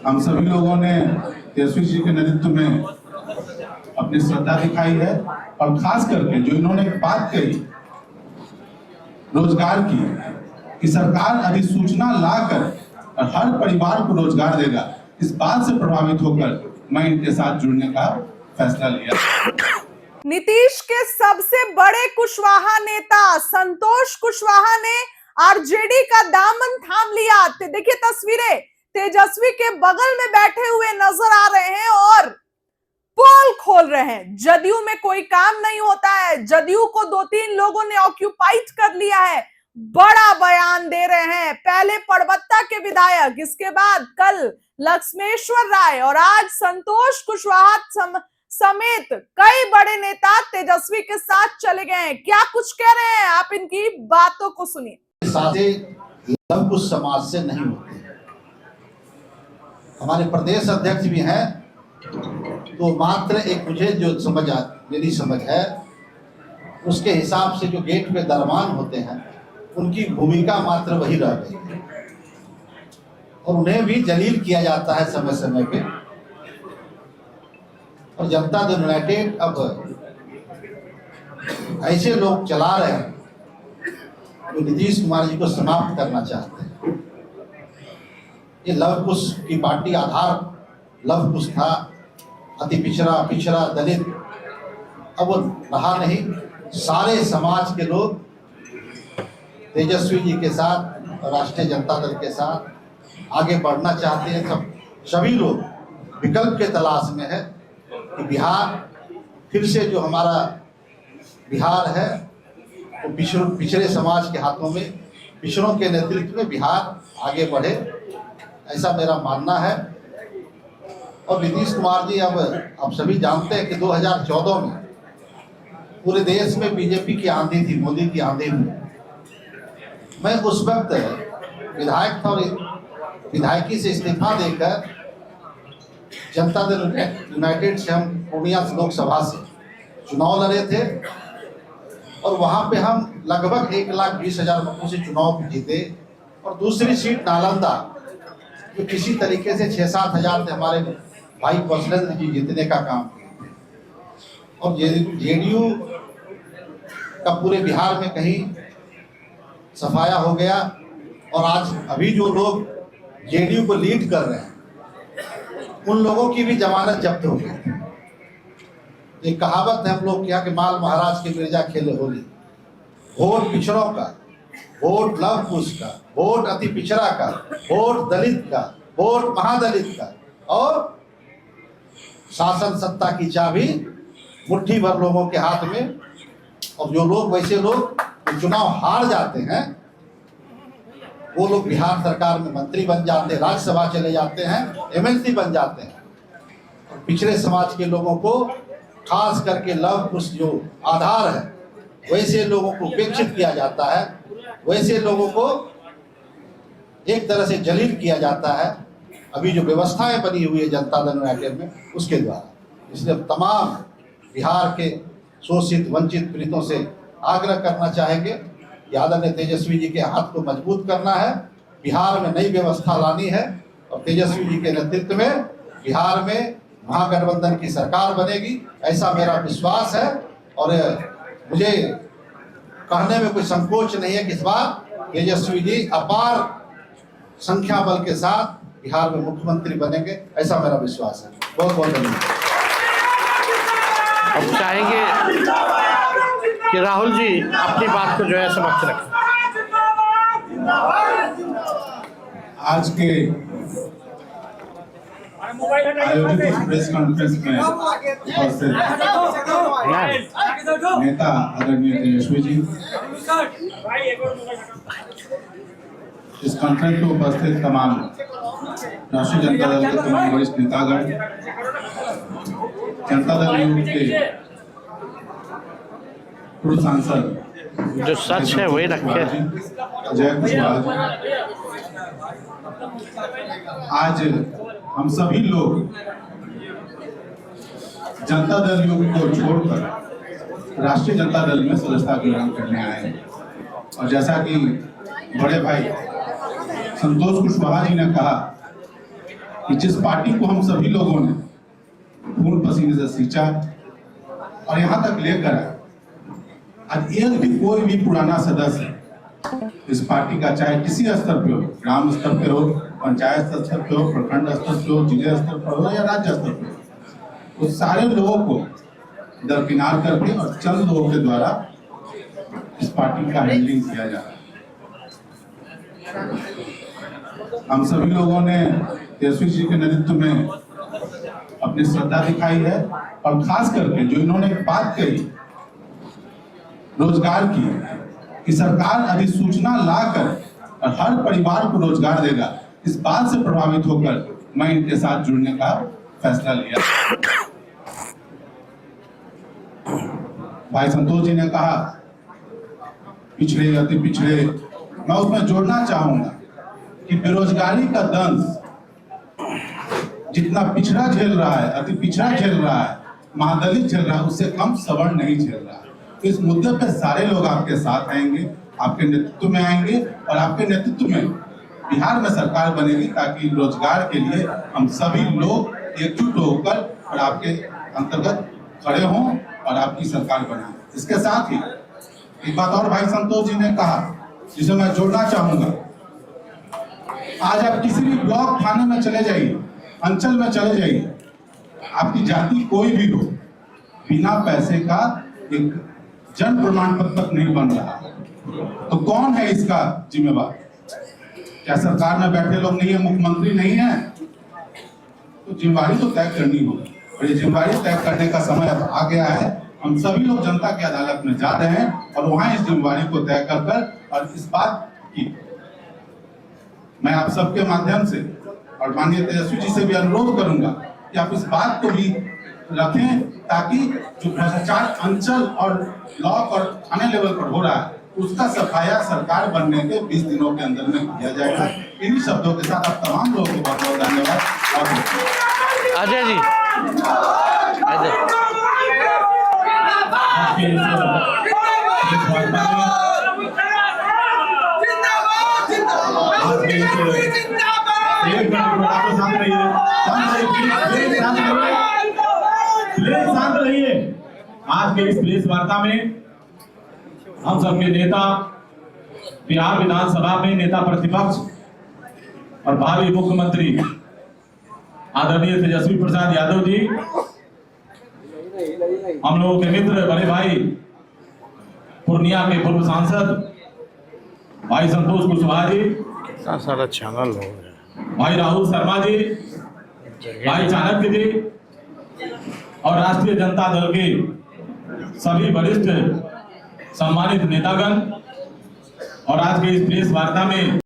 हम सभी लोगों ने तेजस्वी जी के नेतृत्व में अपनी श्रद्धा दिखाई है और खास करके जो इन्होंने बात कही रोजगार की कि सरकार अधिसूचना लाकर हर परिवार को रोजगार देगा, इस बात से प्रभावित होकर मैं इनके साथ जुड़ने का फैसला लिया। नीतीश के सबसे बड़े कुशवाहा नेता संतोष कुशवाहा ने आरजेडी का दामन थाम लिया। देखिए तस्वीरें, तेजस्वी के बगल में बैठे हुए नजर आ रहे हैं और पोल खोल रहे हैं। जदयू में कोई काम नहीं होता है, जदयू को 2-3 लोगों ने ऑक्यूपाइड कर लिया है, बड़ा बयान दे रहे हैं। पहले परबत्ता के विधायक, इसके बाद कल लक्ष्मेश्वर राय और आज संतोष कुशवाहा समेत कई बड़े नेता तेजस्वी के साथ चले गए हैं। क्या कुछ कह रहे हैं, आप इनकी बातों को सुनिए। सादे लव कुछ समाज से नहीं होते। हमारे प्रदेश अध्यक्ष भी हैं, तो मात्र एक मुझे जो मेरी समझ है उसके हिसाब से जो गेट पे दरमान होते हैं उनकी भूमिका मात्र वही रह गई है और उन्हें भी जलील किया जाता है समय समय पे। और जनता दल यूनाइटेड अब ऐसे लोग चला रहे हैं जो नीतीश कुमार जी को समाप्त करना चाहते हैं। ये लव कुश की पार्टी आधार लव कुश था, अति पिछड़ा दलित, अब वो रहा नहीं। सारे समाज के लोग तेजस्वी जी के साथ और राष्ट्रीय जनता दल के साथ आगे बढ़ना चाहते हैं। सभी लोग विकल्प के तलाश में है कि बिहार फिर से जो हमारा बिहार है वो पिछड़े समाज के हाथों में, पिछड़ों के नेतृत्व में बिहार आगे बढ़े, ऐसा मेरा मानना है। और नीतीश कुमार जी अब सभी जानते हैं कि 2014 में पूरे देश में बीजेपी की आंधी थी, मोदी की आंधी थी। मैं उस वक्त विधायक था और विधायकी से इस्तीफा देकर जनता दल यूनाइटेड से हम पूर्णिया लोकसभा से चुनाव लड़े थे और वहां पे हम लगभग 1,20,000 मतों से चुनाव जीते। और दूसरी सीट नालंदा जो किसी तरीके से 6-7 हजार थे, हमारे भाई कौशलेंद्र जी जीतने का काम किए थे। और जेडीयू का पूरे बिहार में कहीं सफाया हो गया और आज अभी जो लोग जेडीयू को लीड कर रहे हैं उन लोगों की भी जमानत जब्त हो गई। एक कहावत है हम लोग क्या कि माल महाराज के मिर्जा खेले होली। वोट पिछड़ों का, वोट लव कुश का, वोट अति पिछड़ा का, वोट दलित का, वोट महादलित का, और शासन सत्ता की चाबी मुट्ठी भर लोगों के हाथ में। और जो लोग वैसे लोग चुनाव हार जाते हैं वो लोग बिहार सरकार में मंत्री बन जाते हैं, राज्यसभा चले जाते हैं, एमएलसी बन जाते हैं। और पिछड़े समाज के लोगों को खास करके लव कुश जो आधार है वैसे लोगों को उपेक्षित किया जाता है, वैसे लोगों को एक तरह से जलील किया जाता है। अभी जो व्यवस्थाएं बनी हुई है जनता दल यूनाइटेड में उसके द्वारा, इसलिए तमाम बिहार के शोषित वंचित पीड़ितों से आग्रह करना चाहेंगे कि आदरणीय तेजस्वी जी के हाथ को मजबूत करना है, बिहार में नई व्यवस्था लानी है और तेजस्वी जी के नेतृत्व में बिहार में महागठबंधन की सरकार बनेगी, ऐसा मेरा विश्वास है। और मुझे कहने में कोई संकोच नहीं है कि इस बार तेजस्वी जी अपार संख्या बल के साथ बिहार में मुख्यमंत्री बनेंगे, ऐसा मेरा विश्वास है। बहुत बहुत धन्यवाद। हम चाहेंगे कि राहुल जी अपनी बात को जो है समक्ष रखें। आज के आयोजित इस प्रेस कॉन्फ्रेंस में उपस्थित नेता आदरणीय तेजस्वी जी, इस कॉन्फ्रेंस में उपस्थित तमाम राष्ट्रीय जनता दल के तमाम वरिष्ठ नेतागण, जनता दल यूथ के पूर्व सांसद जो सच है वही रखे। जय कुशवाहा, आज हम सभी लोग जनता दल यूथ को छोड़कर राष्ट्रीय जनता दल में सदस्यता ग्रहण करने आए हैं। और जैसा कि बड़े भाई संतोष कुशवाहा जी ने कहा कि जिस पार्टी को हम सभी लोगों ने खून पसीने से सींचा और यहाँ तक लेकर आए, आज एक भी कोई भी पुराना सदस्य इस पार्टी का, चाहे किसी स्तर पे हो, ग्राम स्तर पे हो, पंचायत स्तर पे हो, प्रखंड स्तर पे हो, जिले स्तर पर हो या राज्य स्तर पे हो, उस सारे लोगों को दरकिनार करके और चंद लोगों के द्वारा इस पार्टी का हैंडलिंग किया जा रहा है। हम सभी लोगों ने तेजस्वी जी के नेतृत्व में अपनी श्रद्धा दिखाई है और खास करके जो इन्होंने एक बात कही रोजगार की, कि सरकार अधिसूचना लाकर और हर परिवार को रोजगार देगा, इस बात से प्रभावित होकर मैं इनके साथ जुड़ने का फैसला लिया। भाई संतोष जी ने कहा पिछड़े अति पिछड़े, मैं उसमें जोड़ना चाहूंगा कि बेरोजगारी का दंश जितना पिछड़ा झेल रहा है, अति पिछड़ा झेल रहा है, महादलित झेल रहा है, उससे कम सवर्ण नहीं झेल रहा है। तो इस मुद्दे पे सारे लोग आपके साथ आएंगे, आपके नेतृत्व में आएंगे और आपके नेतृत्व में बिहार में सरकार बनेगी, ताकि रोजगार के लिए हम सभी लोग एकजुट होकर और आपके अंतर्गत खड़े हों और आपकी सरकार बनाएं। इसके साथ ही एक बात और भाई संतोष जी ने कहा जिसे मैं जोड़ना चाहूंगा, आज आप किसी भी ब्लॉक थाने में चले जाइए, अंचल में चले जाइए, आपकी जाति कोई भी हो, बिना पैसे का एक जन प्रमाण पत्र तक नहीं बन रहा। तो कौन है इसका जिम्मेवार? क्या सरकार में बैठे लोग नहीं है, मुख्यमंत्री नहीं है? तो जिम्मेवारी तो तय करनी होगी और ये जिम्मेवारी तय करने का समय अब आ गया है। हम सभी लोग जनता की अदालत में जा रहे हैं और वहां इस जिम्मेवारी को तय कर और इस बात की मैं आप सबके माध्यम से और माननीय तेजस्वी जी से भी अनुरोध करूंगा कि आप इस बात को भी रखें, ताकि जो भ्रष्टाचार अंचल और ब्लॉक और थाने लेवल पर हो रहा है, उसका सफाया सरकार बनने के 20 दिनों के अंदर में किया जाएगा। इन्हीं शब्दों के साथ आप तमाम लोगों को बहुत बहुत धन्यवाद। अजय जी, शांत रहिए। आज के इस प्रेस वार्ता में हम सबके नेता, बिहार विधानसभा में नेता प्रतिपक्ष और भावी मुख्यमंत्री आदरणीय तेजस्वी प्रसाद यादव जी, हम लोगों के मित्र बड़े भाई पूर्णिया के पूर्व सांसद भाई संतोष कुशवाहा जी, सारा चैनल हो गया, भाई राहुल शर्मा जी, भाई चाणक्य जी और राष्ट्रीय जनता दल के सभी वरिष्ठ सम्मानित नेतागण और आज के इस प्रेस वार्ता में